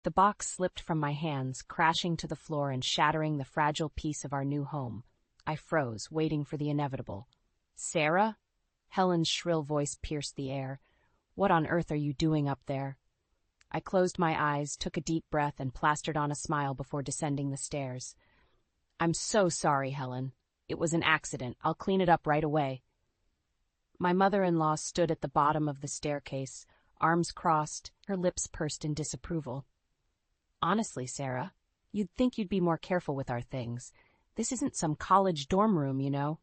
The box slipped from my hands, crashing to the floor and shattering the fragile piece of our new home. I froze, waiting for the inevitable. "Sarah?" Helen's shrill voice pierced the air. "What on earth are you doing up there?" I closed my eyes, took a deep breath, and plastered on a smile before descending the stairs. "I'm so sorry, Helen. It was an accident. I'll clean it up right away." My mother-in-law stood at the bottom of the staircase, arms crossed, her lips pursed in disapproval. "Honestly, Sarah, you'd think you'd be more careful with our things. This isn't some college dorm room, you know."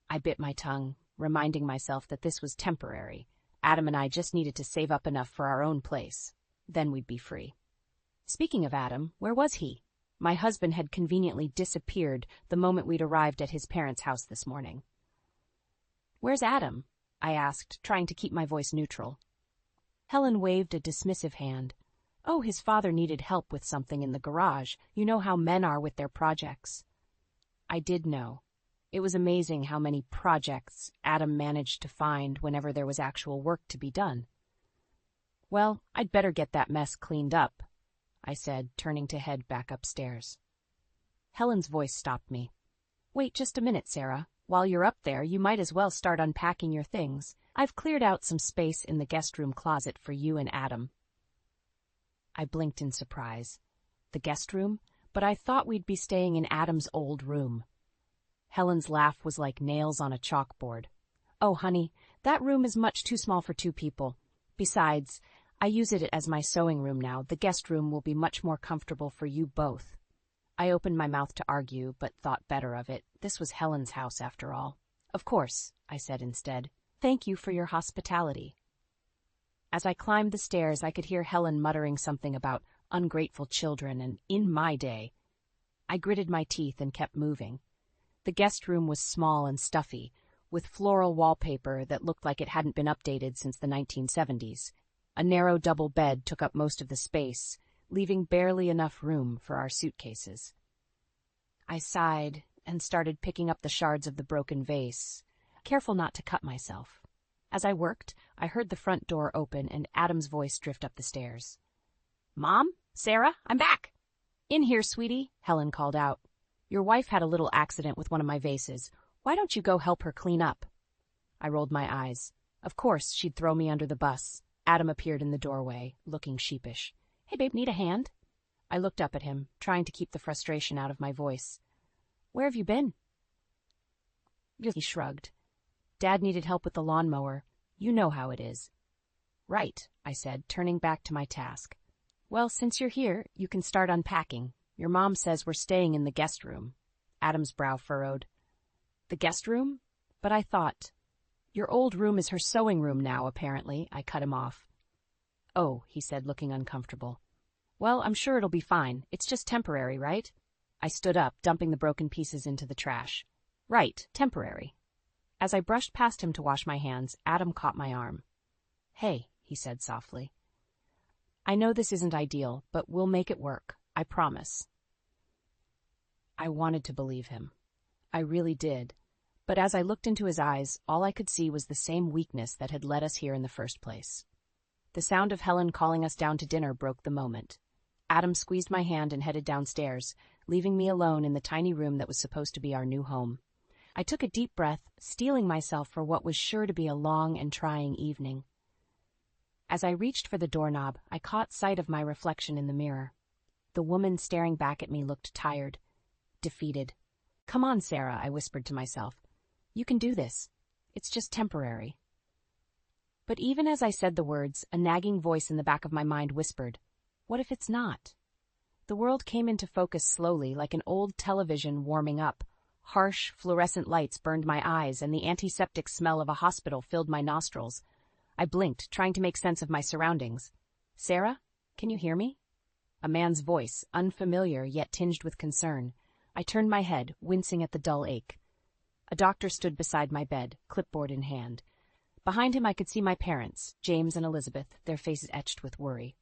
I bit my tongue, reminding myself that this was temporary. Adam and I just needed to save up enough for our own place. Then we'd be free. Speaking of Adam, where was he? My husband had conveniently disappeared the moment we'd arrived at his parents' house this morning. "Where's Adam?" I asked, trying to keep my voice neutral. Helen waved a dismissive hand. "Oh, his father needed help with something in the garage. You know how men are with their projects." I did know. It was amazing how many projects Adam managed to find whenever there was actual work to be done. "Well, I'd better get that mess cleaned up," I said, turning to head back upstairs. Helen's voice stopped me. "Wait just a minute, Sarah. While you're up there, you might as well start unpacking your things. I've cleared out some space in the guest room closet for you and Adam." I blinked in surprise. The guest room? But I thought we'd be staying in Adam's old room. Helen's laugh was like nails on a chalkboard. "Oh, honey, that room is much too small for 2 people. Besides, I use it as my sewing room now. The guest room will be much more comfortable for you both." I opened my mouth to argue, but thought better of it. This was Helen's house, after all. "Of course," I said instead. "Thank you for your hospitality." As I climbed the stairs, I could hear Helen muttering something about ungrateful children and "in my day." I gritted my teeth and kept moving. The guest room was small and stuffy, with floral wallpaper that looked like it hadn't been updated since the 1970s. A narrow double bed took up most of the space, leaving barely enough room for our suitcases. I sighed and started picking up the shards of the broken vase, careful not to cut myself. As I worked, I heard the front door open and Adam's voice drift up the stairs. "Mom? Sarah? I'm back!" "In here, sweetie," Helen called out. "Your wife had a little accident with one of my vases. Why don't you go help her clean up?" I rolled my eyes. Of course, she'd throw me under the bus. Adam appeared in the doorway, looking sheepish. "Hey, babe, need a hand?" I looked up at him, trying to keep the frustration out of my voice. "Where have you been?" He shrugged. "Dad needed help with the lawnmower. You know how it is." "Right," I said, turning back to my task. "Well, since you're here, you can start unpacking. Your mom says we're staying in the guest room." Adam's brow furrowed. "The guest room? But I thought—" "Your old room is her sewing room now, apparently," I cut him off. "Oh," he said, looking uncomfortable. "Well, I'm sure it'll be fine. It's just temporary, right?" I stood up, dumping the broken pieces into the trash. "Right, temporary." As I brushed past him to wash my hands, Adam caught my arm. "Hey," he said softly. "I know this isn't ideal, but we'll make it work. I promise." I wanted to believe him. I really did. But as I looked into his eyes, all I could see was the same weakness that had led us here in the first place. The sound of Helen calling us down to dinner broke the moment. Adam squeezed my hand and headed downstairs, leaving me alone in the tiny room that was supposed to be our new home. I took a deep breath, steeling myself for what was sure to be a long and trying evening. As I reached for the doorknob, I caught sight of my reflection in the mirror. The woman staring back at me looked tired, defeated. "Come on, Sarah," I whispered to myself. "You can do this. It's just temporary." But even as I said the words, a nagging voice in the back of my mind whispered, "What if it's not?" The world came into focus slowly, like an old television warming up. Harsh, fluorescent lights burned my eyes, and the antiseptic smell of a hospital filled my nostrils. I blinked, trying to make sense of my surroundings. "Sarah, can you hear me?" A man's voice, unfamiliar yet tinged with concern. I turned my head, wincing at the dull ache. A doctor stood beside my bed, clipboard in hand. Behind him I could see my parents, James and Elizabeth, their faces etched with worry.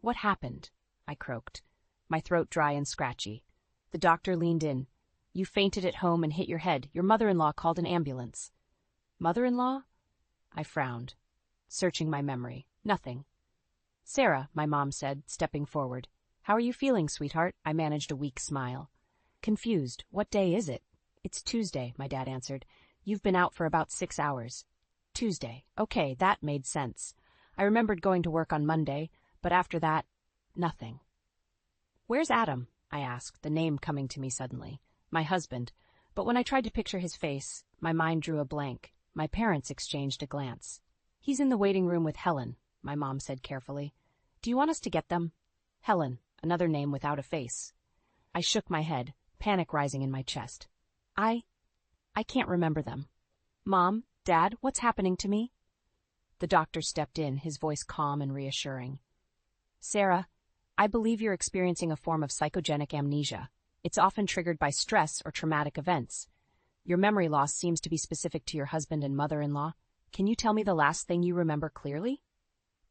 "What happened?" I croaked, my throat dry and scratchy. The doctor leaned in. "You fainted at home and hit your head. Your mother-in-law called an ambulance." "Mother-in-law?" I frowned, searching my memory. Nothing. "Sarah," my mom said, stepping forward. How are you feeling, sweetheart? I managed a weak smile. Confused. What day is it? It's Tuesday, my dad answered. You've been out for about 6 hours. Tuesday. Okay, that made sense. I remembered going to work on Monday, but after that, nothing. Where's Adam? I asked, the name coming to me suddenly. My husband. But when I tried to picture his face, my mind drew a blank. My parents exchanged a glance. He's in the waiting room with Helen, my mom said carefully. Do you want us to get them? Helen, another name without a face. I shook my head, panic rising in my chest. I can't remember them. Mom, Dad, what's happening to me? The doctor stepped in, his voice calm and reassuring. Sarah, I believe you're experiencing a form of psychogenic amnesia. It's often triggered by stress or traumatic events. Your memory loss seems to be specific to your husband and mother-in-law. Can you tell me the last thing you remember clearly?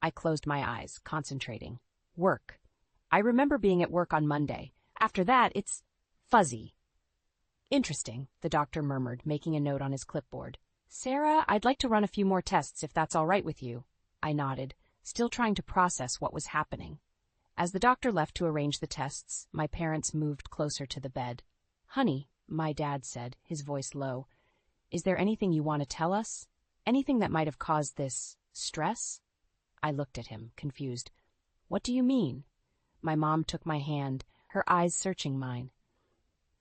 I closed my eyes, concentrating. Work. I remember being at work on Monday. After that, it's fuzzy. Interesting, the doctor murmured, making a note on his clipboard. Sarah, I'd like to run a few more tests if that's all right with you. I nodded, still trying to process what was happening. As the doctor left to arrange the tests, my parents moved closer to the bed. Honey, my dad said, his voice low, is there anything you want to tell us? Anything that might have caused this stress? I looked at him, confused. What do you mean? My mom took my hand, her eyes searching mine.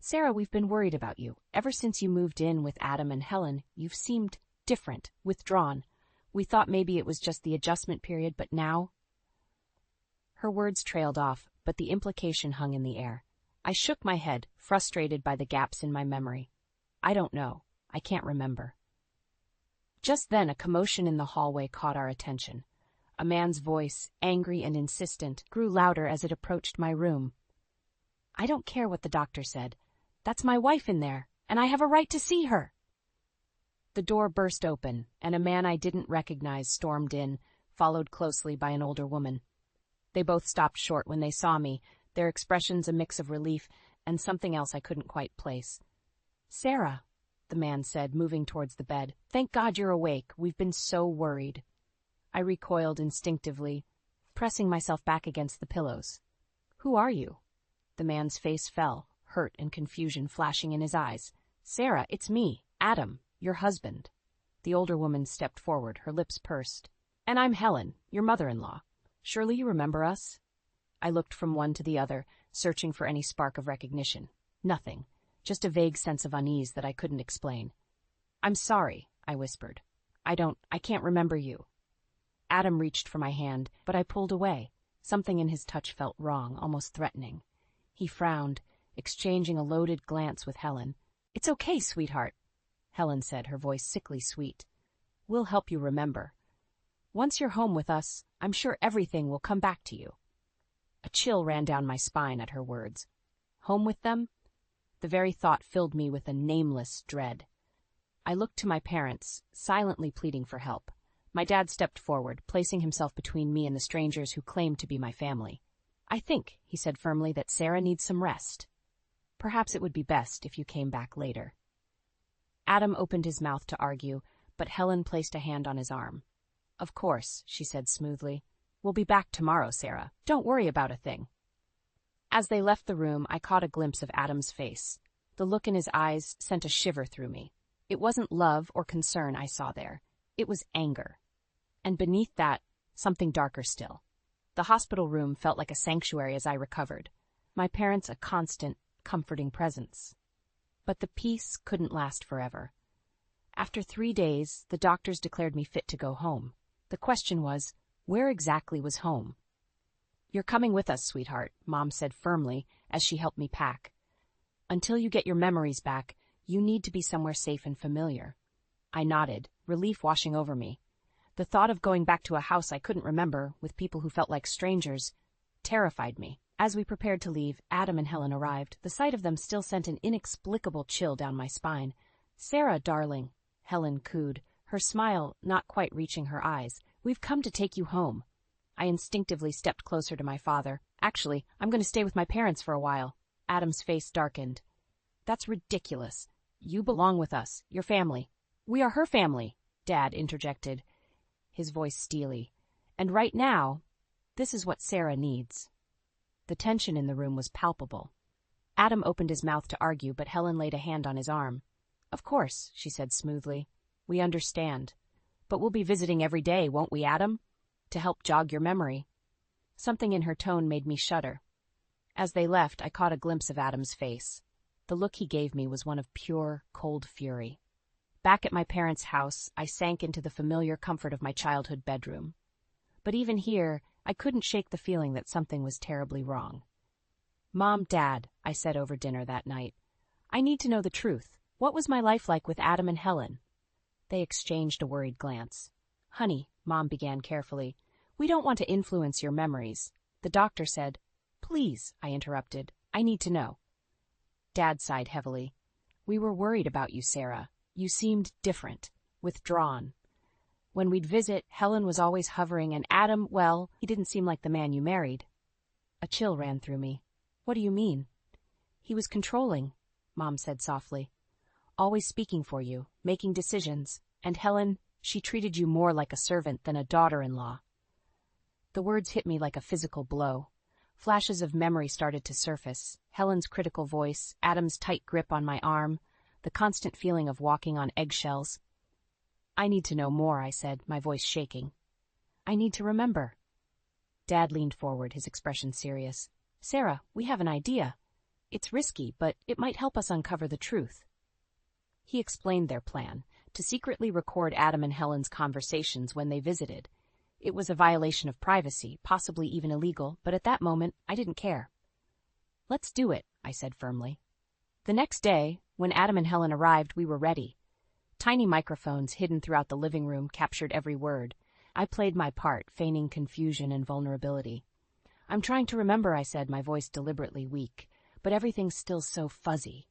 Sarah, we've been worried about you. Ever since you moved in with Adam and Helen, you've seemed different, withdrawn. We thought maybe it was just the adjustment period, but now... Her words trailed off, but the implication hung in the air. I shook my head, frustrated by the gaps in my memory. I don't know. I can't remember. Just then, a commotion in the hallway caught our attention. A man's voice, angry and insistent, grew louder as it approached my room. I don't care what the doctor said. That's my wife in there, and I have a right to see her. The door burst open, and a man I didn't recognize stormed in, followed closely by an older woman. They both stopped short when they saw me, their expressions a mix of relief and something else I couldn't quite place. Sarah, the man said, moving towards the bed. Thank God you're awake. We've been so worried. I recoiled instinctively, pressing myself back against the pillows. Who are you? The man's face fell, hurt and confusion flashing in his eyes. Sarah, it's me, Adam, your husband. The older woman stepped forward, her lips pursed. And I'm Helen, your mother-in-law. Surely you remember us? I looked from one to the other, searching for any spark of recognition. Nothing, just a vague sense of unease that I couldn't explain. I'm sorry, I whispered. I can't remember you. Adam reached for my hand, but I pulled away. Something in his touch felt wrong, almost threatening. He frowned, exchanging a loaded glance with Helen. It's okay, sweetheart, Helen said, her voice sickly sweet. We'll help you remember. Once you're home with us, I'm sure everything will come back to you. A chill ran down my spine at her words. Home with them? The very thought filled me with a nameless dread. I looked to my parents, silently pleading for help. My dad stepped forward, placing himself between me and the strangers who claimed to be my family. I think, he said firmly, that Sarah needs some rest. Perhaps it would be best if you came back later. Adam opened his mouth to argue, but Helen placed a hand on his arm. Of course, she said smoothly. We'll be back tomorrow, Sarah. Don't worry about a thing. As they left the room, I caught a glimpse of Adam's face. The look in his eyes sent a shiver through me. It wasn't love or concern I saw there. It was anger. And beneath that, something darker still. The hospital room felt like a sanctuary as I recovered. My parents a constant, comforting presence. But the peace couldn't last forever. After 3 days, the doctors declared me fit to go home. The question was, where exactly was home? You're coming with us, sweetheart, Mom said firmly as she helped me pack. Until you get your memories back, you need to be somewhere safe and familiar. I nodded, relief washing over me. The thought of going back to a house I couldn't remember, with people who felt like strangers, terrified me. As we prepared to leave, Adam and Helen arrived. The sight of them still sent an inexplicable chill down my spine. Sarah, darling, Helen cooed, her smile not quite reaching her eyes. We've come to take you home. I instinctively stepped closer to my father. Actually, I'm going to stay with my parents for a while. Adam's face darkened. That's ridiculous. You belong with us, your family. We are her family, Dad interjected, his voice steely. And right now, this is what Sarah needs. The tension in the room was palpable. Adam opened his mouth to argue, but Helen laid a hand on his arm. "Of course," she said smoothly. "We understand. But we'll be visiting every day, won't we, Adam? To help jog your memory." Something in her tone made me shudder. As they left, I caught a glimpse of Adam's face. The look he gave me was one of pure, cold fury. Back at my parents' house, I sank into the familiar comfort of my childhood bedroom. But even here, I couldn't shake the feeling that something was terribly wrong. "Mom, Dad," I said over dinner that night, "I need to know the truth. What was my life like with Adam and Helen?" They exchanged a worried glance. "Honey," Mom began carefully, "we don't want to influence your memories." The doctor said. "Please," I interrupted, "I need to know." Dad sighed heavily. "We were worried about you, Sarah. You seemed different, withdrawn. When we'd visit, Helen was always hovering, and Adam, well, he didn't seem like the man you married." A chill ran through me. "What do you mean?" "He was controlling," Mom said softly. "Always speaking for you, making decisions. And Helen, she treated you more like a servant than a daughter-in-law." The words hit me like a physical blow. Flashes of memory started to surface. Helen's critical voice, Adam's tight grip on my arm, the constant feeling of walking on eggshells. "I need to know more," I said, my voice shaking. "I need to remember." Dad leaned forward, his expression serious. "Sarah, we have an idea. It's risky, but it might help us uncover the truth." He explained their plan, to secretly record Adam and Helen's conversations when they visited. It was a violation of privacy, possibly even illegal, but at that moment, I didn't care. "Let's do it," I said firmly. The next day, when Adam and Helen arrived, we were ready. Tiny microphones hidden throughout the living room captured every word. I played my part, feigning confusion and vulnerability. "I'm trying to remember," I said, my voice deliberately weak, "but everything's still so fuzzy."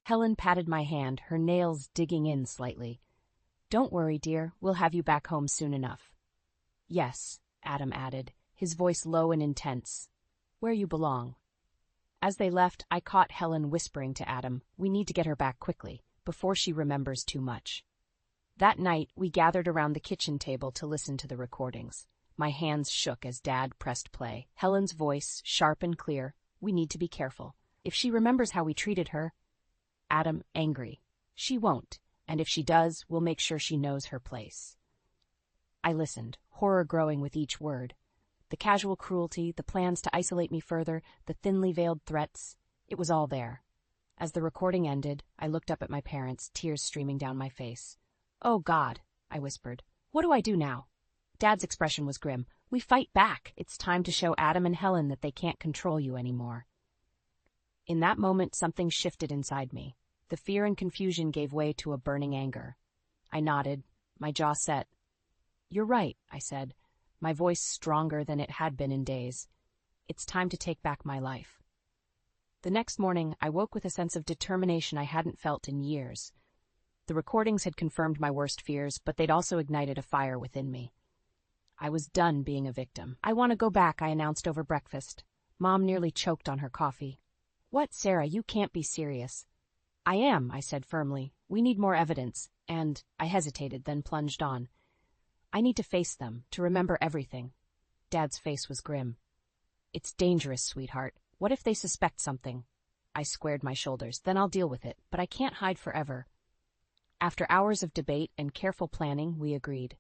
Helen patted my hand, her nails digging in slightly. "Don't worry, dear, we'll have you back home soon enough." "Yes," Adam added, his voice low and intense. "Where you belong." As they left, I caught Helen whispering to Adam, "We need to get her back quickly, before she remembers too much." That night, we gathered around the kitchen table to listen to the recordings. My hands shook as Dad pressed play. Helen's voice, sharp and clear. "We need to be careful. If she remembers how we treated her..." Adam, angry. "She won't, and if she does, we'll make sure she knows her place." I listened, horror growing with each word. The casual cruelty, the plans to isolate me further, the thinly veiled threats, it was all there. As the recording ended, I looked up at my parents, tears streaming down my face. "Oh, God," I whispered. "What do I do now?" Dad's expression was grim. "We fight back. It's time to show Adam and Helen that they can't control you anymore." In that moment, something shifted inside me. The fear and confusion gave way to a burning anger. I nodded, my jaw set. "You're right," I said, my voice stronger than it had been in days. "It's time to take back my life." The next morning, I woke with a sense of determination I hadn't felt in years. The recordings had confirmed my worst fears, but they'd also ignited a fire within me. I was done being a victim. "I want to go back," I announced over breakfast. Mom nearly choked on her coffee. "What, Sarah, you can't be serious." "I am," I said firmly. "We need more evidence." And I hesitated, then plunged on. "I need to face them, to remember everything." Dad's face was grim. "It's dangerous, sweetheart. What if they suspect something?" I squared my shoulders. "Then I'll deal with it, but I can't hide forever." After hours of debate and careful planning, we agreed.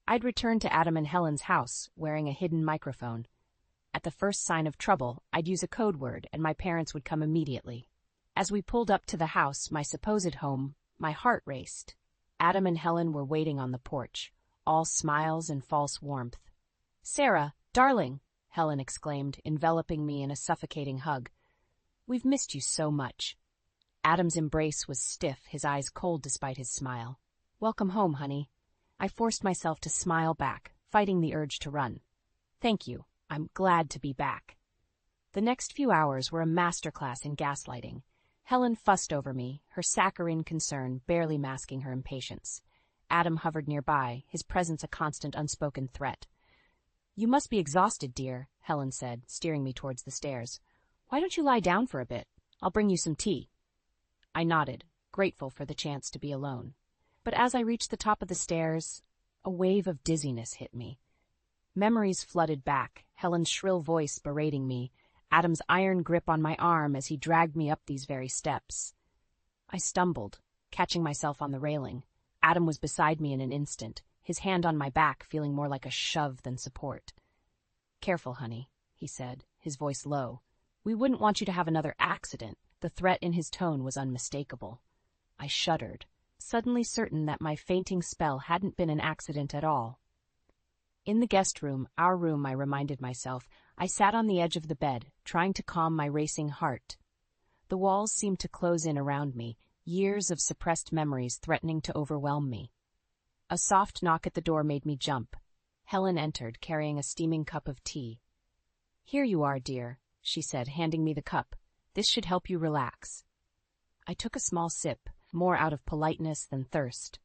I'd return to Adam and Helen's house, wearing a hidden microphone. At the first sign of trouble, I'd use a code word, and my parents would come immediately. As we pulled up to the house, my supposed home, my heart raced. Adam and Helen were waiting on the porch, all smiles and false warmth. "Sarah, darling," Helen exclaimed, enveloping me in a suffocating hug. "We've missed you so much." Adam's embrace was stiff, his eyes cold despite his smile. "Welcome home, honey." I forced myself to smile back, fighting the urge to run. "Thank you. I'm glad to be back." The next few hours were a masterclass in gaslighting. Helen fussed over me, her saccharine concern barely masking her impatience. Adam hovered nearby, his presence a constant unspoken threat. "You must be exhausted, dear," Helen said, steering me towards the stairs. "Why don't you lie down for a bit? I'll bring you some tea." I nodded, grateful for the chance to be alone. But as I reached the top of the stairs, a wave of dizziness hit me. Memories flooded back, Helen's shrill voice berating me, Adam's iron grip on my arm as he dragged me up these very steps. I stumbled, catching myself on the railing. Adam was beside me in an instant, his hand on my back feeling more like a shove than support. "Careful, honey," he said, his voice low. "We wouldn't want you to have another accident." The threat in his tone was unmistakable. I shuddered, suddenly certain that my fainting spell hadn't been an accident at all. In the guest room, our room, I reminded myself, I sat on the edge of the bed, trying to calm my racing heart. The walls seemed to close in around me, years of suppressed memories threatening to overwhelm me. A soft knock at the door made me jump. Helen entered, carrying a steaming cup of tea. "Here you are, dear," she said, handing me the cup. "This should help you relax." I took a small sip, more out of politeness than thirst.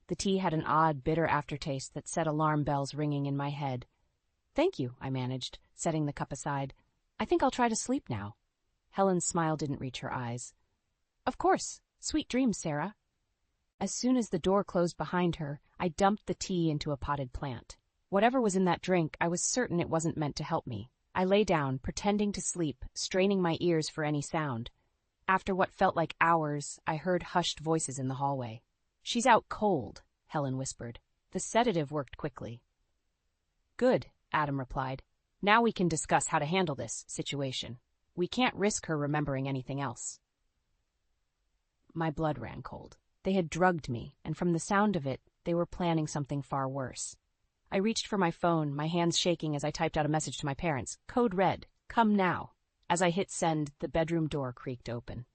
The tea had an odd, bitter aftertaste that set alarm bells ringing in my head. "Thank you," I managed, setting the cup aside. "I think I'll try to sleep now." Helen's smile didn't reach her eyes. "Of course. Sweet dreams, Sarah." As soon as the door closed behind her, I dumped the tea into a potted plant. Whatever was in that drink, I was certain it wasn't meant to help me. I lay down, pretending to sleep, straining my ears for any sound. After what felt like hours, I heard hushed voices in the hallway. "She's out cold," Helen whispered. "The sedative worked quickly." "Good," Adam replied. "Now we can discuss how to handle this situation. We can't risk her remembering anything else." My blood ran cold. They had drugged me, and from the sound of it, they were planning something far worse. I reached for my phone, my hands shaking as I typed out a message to my parents. Code red, come now. As I hit send, the bedroom door creaked open.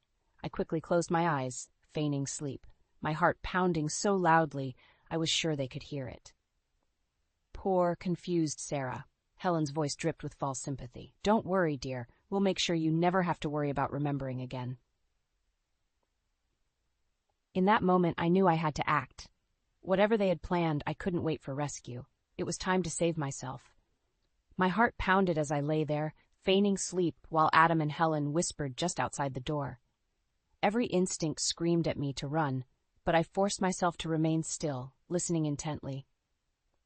I quickly closed my eyes, feigning sleep, my heart pounding so loudly I was sure they could hear it. "Poor, confused Sarah." Helen's voice dripped with false sympathy. "Don't worry, dear. We'll make sure you never have to worry about remembering again." In that moment, I knew I had to act. Whatever they had planned, I couldn't wait for rescue. It was time to save myself. My heart pounded as I lay there, feigning sleep while Adam and Helen whispered just outside the door. Every instinct screamed at me to run, but I forced myself to remain still, listening intently.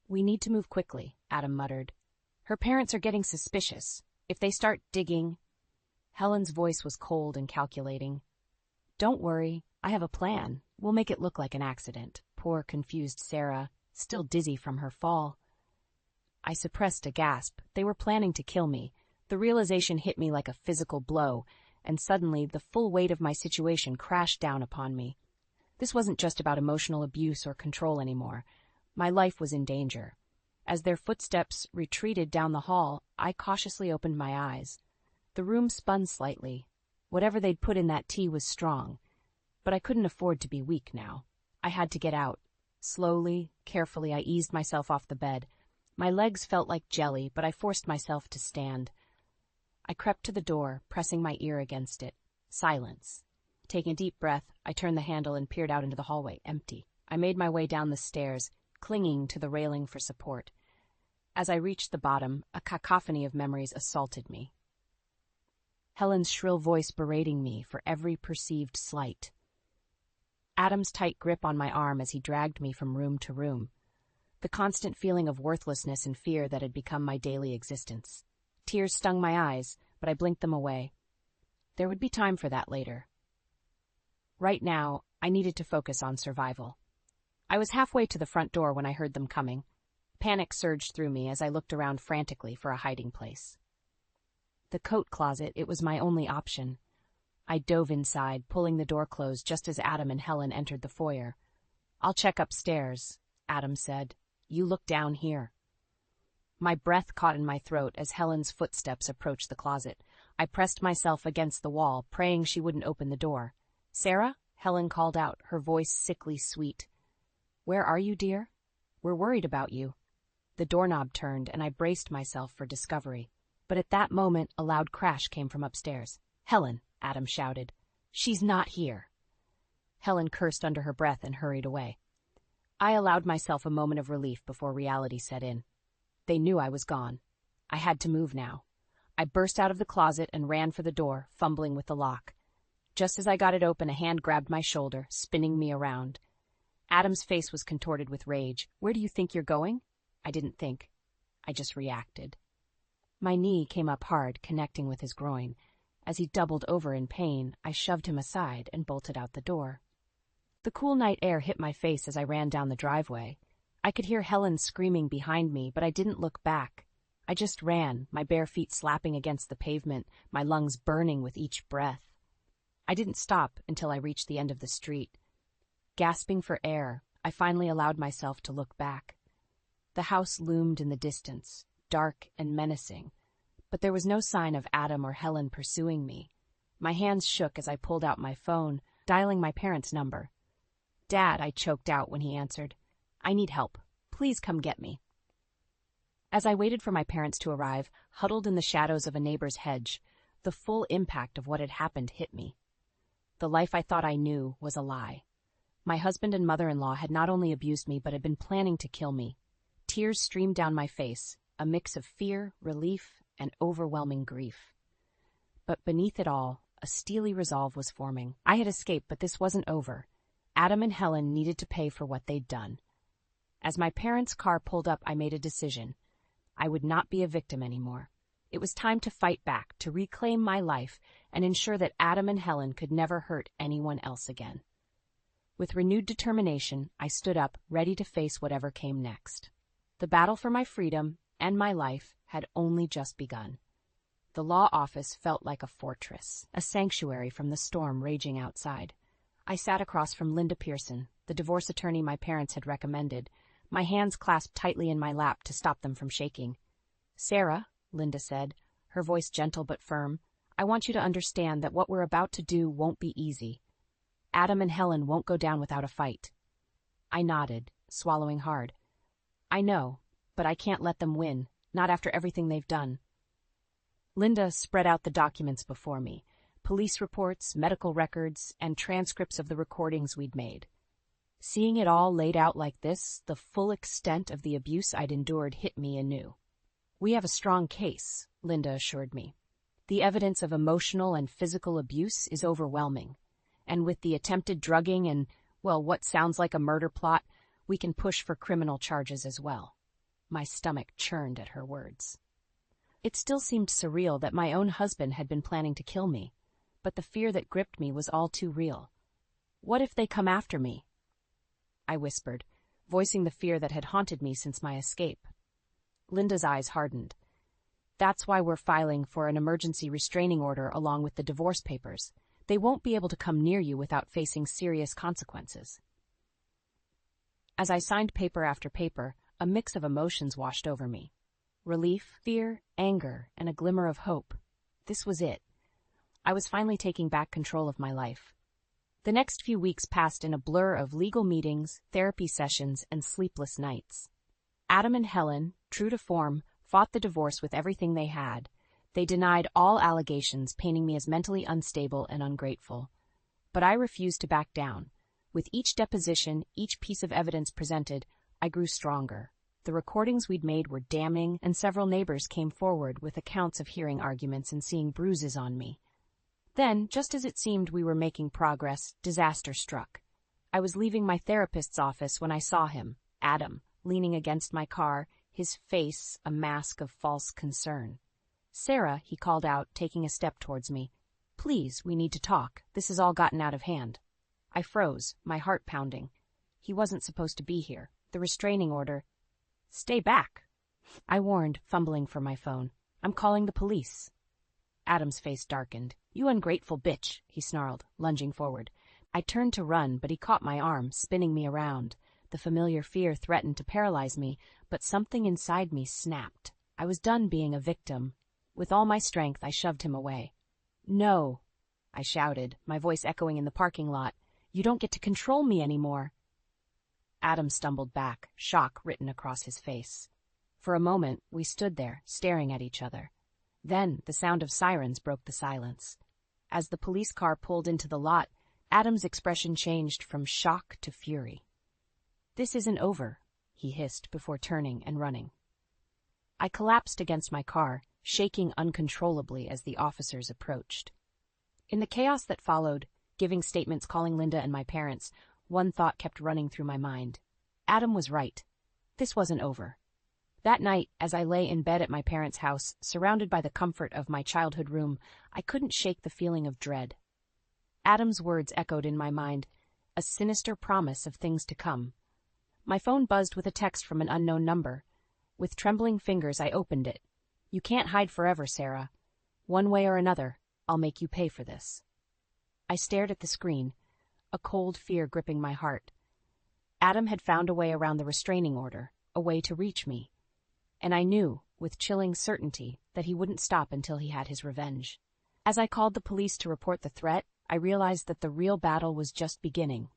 "We need to move quickly," Adam muttered. "Her parents are getting suspicious. If they start digging—" Helen's voice was cold and calculating. "Don't worry, I have a plan. We'll make it look like an accident." Poor, confused Sarah, still dizzy from her fall. I suppressed a gasp. They were planning to kill me. The realization hit me like a physical blow, and suddenly the full weight of my situation crashed down upon me. This wasn't just about emotional abuse or control anymore. My life was in danger. As their footsteps retreated down the hall, I cautiously opened my eyes. The room spun slightly. Whatever they'd put in that tea was strong. But I couldn't afford to be weak now. I had to get out. Slowly, carefully, I eased myself off the bed. My legs felt like jelly, but I forced myself to stand. I crept to the door, pressing my ear against it. Silence. Taking a deep breath, I turned the handle and peered out into the hallway, empty. I made my way down the stairs, clinging to the railing for support. As I reached the bottom, a cacophony of memories assaulted me. Helen's shrill voice berating me for every perceived slight. Adam's tight grip on my arm as he dragged me from room to room. The constant feeling of worthlessness and fear that had become my daily existence. Tears stung my eyes, but I blinked them away. There would be time for that later. Right now, I needed to focus on survival. I was halfway to the front door when I heard them coming. Panic surged through me as I looked around frantically for a hiding place. The coat closet, it was my only option. I dove inside, pulling the door closed just as Adam and Helen entered the foyer. "I'll check upstairs," Adam said. "You look down here." My breath caught in my throat as Helen's footsteps approached the closet. I pressed myself against the wall, praying she wouldn't open the door. "Sarah?" Helen called out, her voice sickly sweet. "Where are you, dear? We're worried about you." The doorknob turned, and I braced myself for discovery. But at that moment, a loud crash came from upstairs. "Helen!" Adam shouted. "She's not here." Helen cursed under her breath and hurried away. I allowed myself a moment of relief before reality set in. They knew I was gone. I had to move now. I burst out of the closet and ran for the door, fumbling with the lock. Just as I got it open, a hand grabbed my shoulder, spinning me around. Adam's face was contorted with rage. "Where do you think you're going?" I didn't think. I just reacted. My knee came up hard, connecting with his groin. As he doubled over in pain, I shoved him aside and bolted out the door. The cool night air hit my face as I ran down the driveway. I could hear Helen screaming behind me, but I didn't look back. I just ran, my bare feet slapping against the pavement, my lungs burning with each breath. I didn't stop until I reached the end of the street. Gasping for air, I finally allowed myself to look back. The house loomed in the distance, dark and menacing, but there was no sign of Adam or Helen pursuing me. My hands shook as I pulled out my phone, dialing my parents' number. "Dad," I choked out when he answered. "I need help. Please come get me." As I waited for my parents to arrive, huddled in the shadows of a neighbor's hedge, the full impact of what had happened hit me. The life I thought I knew was a lie. My husband and mother-in-law had not only abused me, but had been planning to kill me. Tears streamed down my face, a mix of fear, relief, and overwhelming grief. But beneath it all, a steely resolve was forming. I had escaped, but this wasn't over. Adam and Helen needed to pay for what they'd done. As my parents' car pulled up, I made a decision. I would not be a victim anymore. It was time to fight back, to reclaim my life, and ensure that Adam and Helen could never hurt anyone else again. With renewed determination, I stood up, ready to face whatever came next. The battle for my freedom and my life had only just begun. The law office felt like a fortress, a sanctuary from the storm raging outside. I sat across from Linda Pearson, the divorce attorney my parents had recommended, my hands clasped tightly in my lap to stop them from shaking. "Sarah," Linda said, her voice gentle but firm, "I want you to understand that what we're about to do won't be easy. Adam and Helen won't go down without a fight." I nodded, swallowing hard. "I know, but I can't let them win, not after everything they've done." Linda spread out the documents before me, police reports, medical records, and transcripts of the recordings we'd made. Seeing it all laid out like this, the full extent of the abuse I'd endured hit me anew. "We have a strong case," Linda assured me. "The evidence of emotional and physical abuse is overwhelming. And with the attempted drugging and, well, what sounds like a murder plot, we can push for criminal charges as well." My stomach churned at her words. It still seemed surreal that my own husband had been planning to kill me, but the fear that gripped me was all too real. "What if they come after me?" I whispered, voicing the fear that had haunted me since my escape. Linda's eyes hardened. "That's why we're filing for an emergency restraining order along with the divorce papers. They won't be able to come near you without facing serious consequences." As I signed paper after paper, a mix of emotions washed over me. Relief, fear, anger, and a glimmer of hope. This was it. I was finally taking back control of my life. The next few weeks passed in a blur of legal meetings, therapy sessions, and sleepless nights. Adam and Helen, true to form, fought the divorce with everything they had. They denied all allegations, painting me as mentally unstable and ungrateful. But I refused to back down. With each deposition, each piece of evidence presented, I grew stronger. The recordings we'd made were damning, and several neighbors came forward with accounts of hearing arguments and seeing bruises on me. Then, just as it seemed we were making progress, disaster struck. I was leaving my therapist's office when I saw him, Adam, leaning against my car, his face a mask of false concern. "Sarah," he called out, taking a step towards me. "Please, we need to talk. This has all gotten out of hand." I froze, my heart pounding. He wasn't supposed to be here. The restraining order. "Stay back," I warned, fumbling for my phone. "I'm calling the police." Adam's face darkened. "You ungrateful bitch," he snarled, lunging forward. I turned to run, but he caught my arm, spinning me around. The familiar fear threatened to paralyze me, but something inside me snapped. I was done being a victim. With all my strength, I shoved him away. "No," I shouted, my voice echoing in the parking lot. "You don't get to control me anymore." Adam stumbled back, shock written across his face. For a moment, we stood there, staring at each other. Then the sound of sirens broke the silence. As the police car pulled into the lot, Adam's expression changed from shock to fury. "This isn't over," he hissed before turning and running. I collapsed against my car, shaking uncontrollably as the officers approached. In the chaos that followed, giving statements, calling Linda and my parents, one thought kept running through my mind. Adam was right. This wasn't over. That night, as I lay in bed at my parents' house, surrounded by the comfort of my childhood room, I couldn't shake the feeling of dread. Adam's words echoed in my mind, a sinister promise of things to come. My phone buzzed with a text from an unknown number. With trembling fingers, I opened it. "You can't hide forever, Sarah. One way or another, I'll make you pay for this." I stared at the screen, a cold fear gripping my heart. Adam had found a way around the restraining order, a way to reach me. And I knew, with chilling certainty, that he wouldn't stop until he had his revenge. As I called the police to report the threat, I realized that the real battle was just beginning.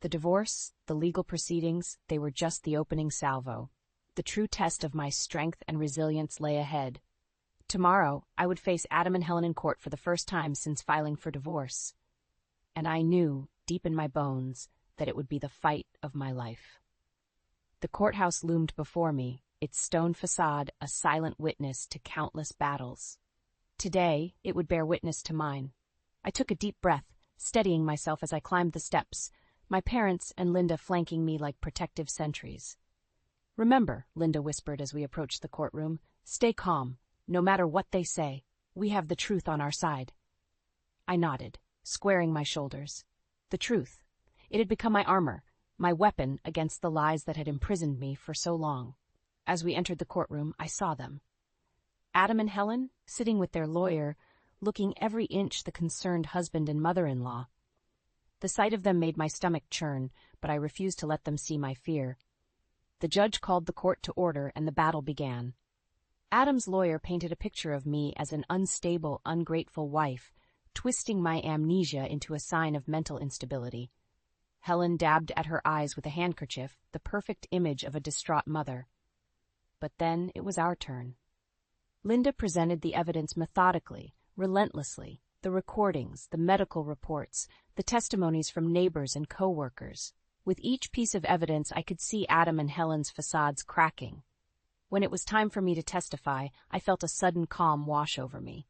The divorce, the legal proceedings, they were just the opening salvo. The true test of my strength and resilience lay ahead. Tomorrow, I would face Adam and Helen in court for the first time since filing for divorce. And I knew, deep in my bones, that it would be the fight of my life. The courthouse loomed before me, its stone facade a silent witness to countless battles. Today, it would bear witness to mine. I took a deep breath, steadying myself as I climbed the steps, my parents and Linda flanking me like protective sentries. "Remember," Linda whispered as we approached the courtroom, "stay calm. No matter what they say, we have the truth on our side." I nodded, squaring my shoulders. The truth. It had become my armor, my weapon against the lies that had imprisoned me for so long. As we entered the courtroom, I saw them. Adam and Helen, sitting with their lawyer, looking every inch the concerned husband and mother-in-law. The sight of them made my stomach churn, but I refused to let them see my fear. The judge called the court to order, and the battle began. Adam's lawyer painted a picture of me as an unstable, ungrateful wife, twisting my amnesia into a sign of mental instability. Helen dabbed at her eyes with a handkerchief, the perfect image of a distraught mother. But then it was our turn. Linda presented the evidence methodically, relentlessly, the recordings, the medical reports, the testimonies from neighbors and co-workers. With each piece of evidence, I could see Adam and Helen's facades cracking. When it was time for me to testify, I felt a sudden calm wash over me.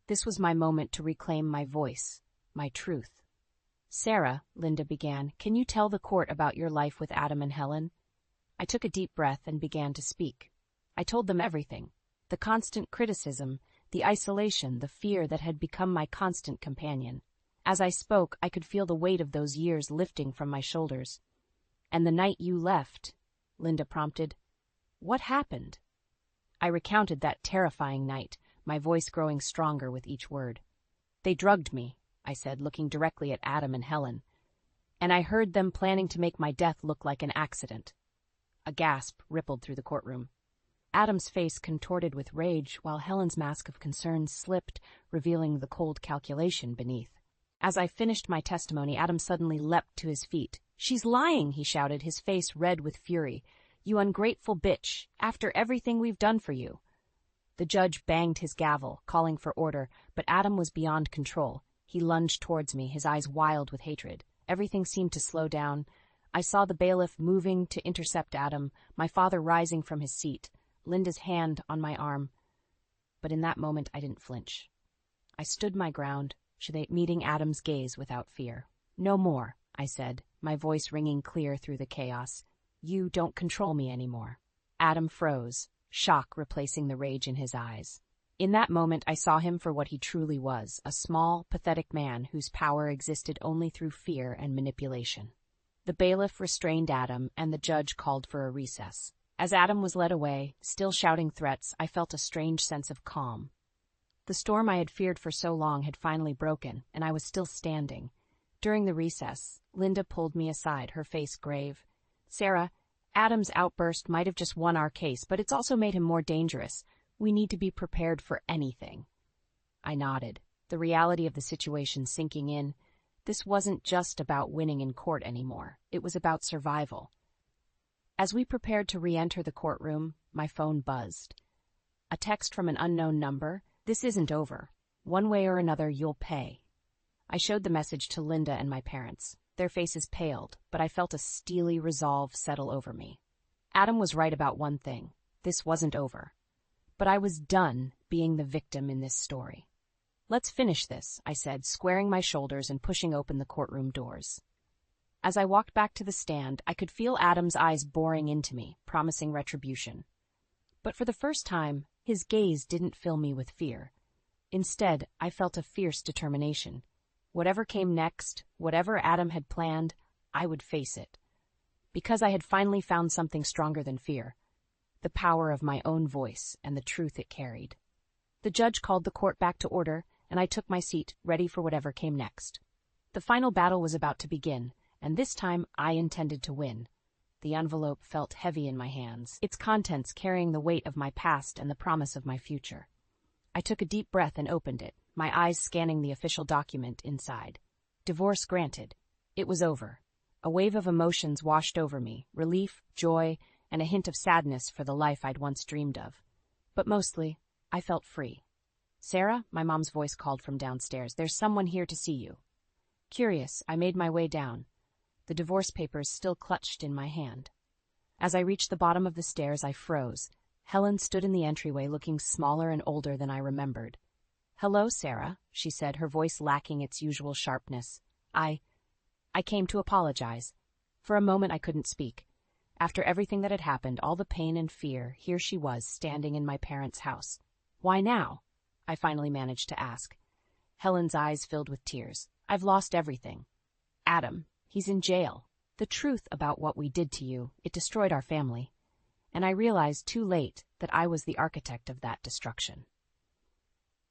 This was my moment to reclaim my voice, my truth. "Sarah," Linda began, "can you tell the court about your life with Adam and Helen?" I took a deep breath and began to speak. I told them everything. The constant criticism, the isolation, the fear that had become my constant companion. As I spoke, I could feel the weight of those years lifting from my shoulders. "And the night you left," Linda prompted. "What happened?" I recounted that terrifying night, my voice growing stronger with each word. "They drugged me," I said, looking directly at Adam and Helen. "And I heard them planning to make my death look like an accident." A gasp rippled through the courtroom. Adam's face contorted with rage, while Helen's mask of concern slipped, revealing the cold calculation beneath. As I finished my testimony, Adam suddenly leapt to his feet. "She's lying," he shouted, his face red with fury. "You ungrateful bitch, after everything we've done for you." The judge banged his gavel, calling for order, but Adam was beyond control. He lunged towards me, his eyes wild with hatred. Everything seemed to slow down. I saw the bailiff moving to intercept Adam, my father rising from his seat, Linda's hand on my arm. But in that moment I didn't flinch. I stood my ground, meeting Adam's gaze without fear. "No more," I said, my voice ringing clear through the chaos. "You don't control me anymore." Adam froze, shock replacing the rage in his eyes. In that moment I saw him for what he truly was, a small, pathetic man whose power existed only through fear and manipulation. The bailiff restrained Adam, and the judge called for a recess. As Adam was led away, still shouting threats, I felt a strange sense of calm. The storm I had feared for so long had finally broken, and I was still standing. During the recess, Linda pulled me aside, her face grave. "Sarah, Adam's outburst might have just won our case, but it's also made him more dangerous. We need to be prepared for anything." I nodded, the reality of the situation sinking in. This wasn't just about winning in court anymore. It was about survival. As we prepared to re-enter the courtroom, my phone buzzed. A text from an unknown number. "This isn't over. One way or another, you'll pay." I showed the message to Linda and my parents. Their faces paled, but I felt a steely resolve settle over me. Adam was right about one thing. This wasn't over. But I was done being the victim in this story. "Let's finish this," I said, squaring my shoulders and pushing open the courtroom doors. As I walked back to the stand, I could feel Adam's eyes boring into me, promising retribution. But for the first time, his gaze didn't fill me with fear. Instead, I felt a fierce determination. Whatever came next, whatever Adam had planned, I would face it. Because I had finally found something stronger than fear, the power of my own voice and the truth it carried. The judge called the court back to order, and I took my seat, ready for whatever came next. The final battle was about to begin, and this time I intended to win. The envelope felt heavy in my hands, its contents carrying the weight of my past and the promise of my future. I took a deep breath and opened it, my eyes scanning the official document inside. Divorce granted. It was over. A wave of emotions washed over me, relief, joy, and a hint of sadness for the life I'd once dreamed of. But mostly, I felt free. "Sarah," my mom's voice called from downstairs, "there's someone here to see you." Curious, I made my way down, the divorce papers still clutched in my hand. As I reached the bottom of the stairs, I froze. Helen stood in the entryway, looking smaller and older than I remembered. "Hello, Sarah," she said, her voice lacking its usual sharpness. I came to apologize." For a moment I couldn't speak. After everything that had happened, all the pain and fear, here she was, standing in my parents' house. "Why now?" I finally managed to ask. Helen's eyes filled with tears. "I've lost everything. Adam, he's in jail. The truth about what we did to you, it destroyed our family. And I realized too late that I was the architect of that destruction."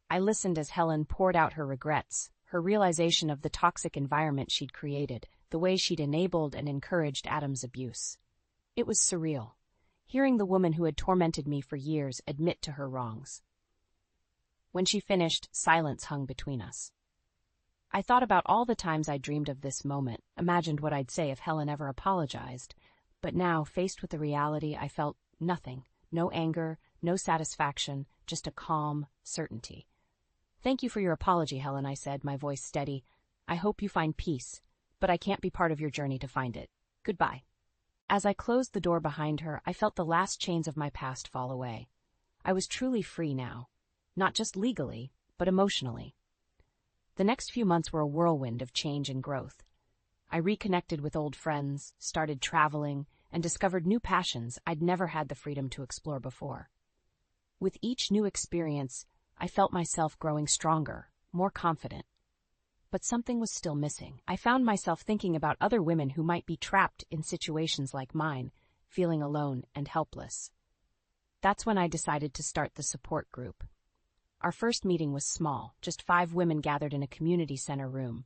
I listened as Helen poured out her regrets, her realization of the toxic environment she'd created, the way she'd enabled and encouraged Adam's abuse. It was surreal, hearing the woman who had tormented me for years admit to her wrongs. When she finished, silence hung between us. I thought about all the times I dreamed of this moment, imagined what I'd say if Helen ever apologized, but now, faced with the reality, I felt nothing, no anger, no satisfaction, just a calm certainty. "Thank you for your apology, Helen," I said, my voice steady. "I hope you find peace, but I can't be part of your journey to find it. Goodbye." As I closed the door behind her, I felt the last chains of my past fall away. I was truly free now, not just legally, but emotionally. The next few months were a whirlwind of change and growth. I reconnected with old friends, started traveling, and discovered new passions I'd never had the freedom to explore before. With each new experience, I felt myself growing stronger, more confident. But something was still missing. I found myself thinking about other women who might be trapped in situations like mine, feeling alone and helpless. That's when I decided to start the support group. Our first meeting was small, just 5 women gathered in a community center room.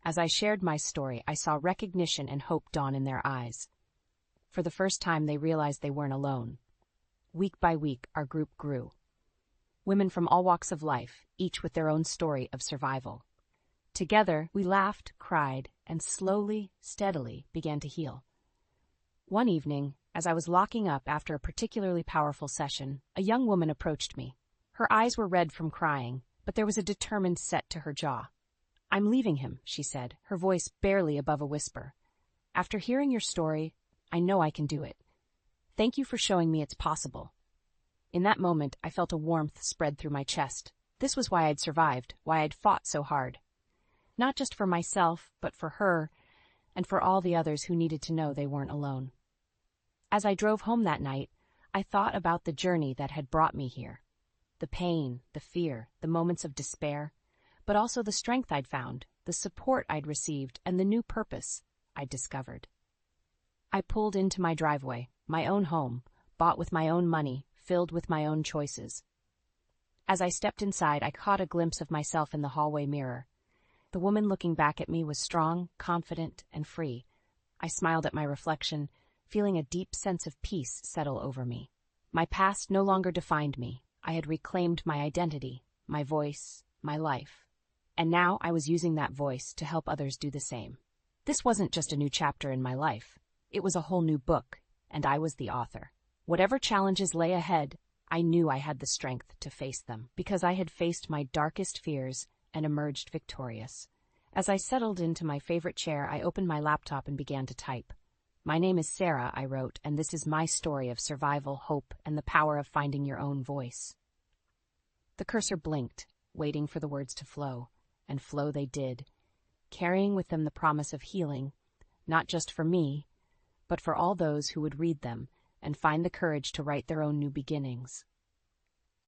As I shared my story, I saw recognition and hope dawn in their eyes. For the first time, they realized they weren't alone. Week by week, our group grew. Women from all walks of life, each with their own story of survival. Together, we laughed, cried, and slowly, steadily began to heal. One evening, as I was locking up after a particularly powerful session, a young woman approached me. Her eyes were red from crying, but there was a determined set to her jaw. "I'm leaving him," she said, her voice barely above a whisper. "After hearing your story, I know I can do it. Thank you for showing me it's possible." In that moment, I felt a warmth spread through my chest. This was why I'd survived, why I'd fought so hard. Not just for myself, but for her, and for all the others who needed to know they weren't alone. As I drove home that night, I thought about the journey that had brought me here. The pain, the fear, the moments of despair, but also the strength I'd found, the support I'd received, and the new purpose I'd discovered. I pulled into my driveway, my own home, bought with my own money, filled with my own choices. As I stepped inside, I caught a glimpse of myself in the hallway mirror. The woman looking back at me was strong, confident, and free. I smiled at my reflection, feeling a deep sense of peace settle over me. My past no longer defined me. I had reclaimed my identity, my voice, my life. And now I was using that voice to help others do the same. This wasn't just a new chapter in my life. It was a whole new book, and I was the author. Whatever challenges lay ahead, I knew I had the strength to face them, because I had faced my darkest fears and emerged victorious. As I settled into my favorite chair, I opened my laptop and began to type. "My name is Sarah," I wrote, "and this is my story of survival, hope, and the power of finding your own voice." The cursor blinked, waiting for the words to flow, and flow they did, carrying with them the promise of healing, not just for me, but for all those who would read them, and find the courage to write their own new beginnings.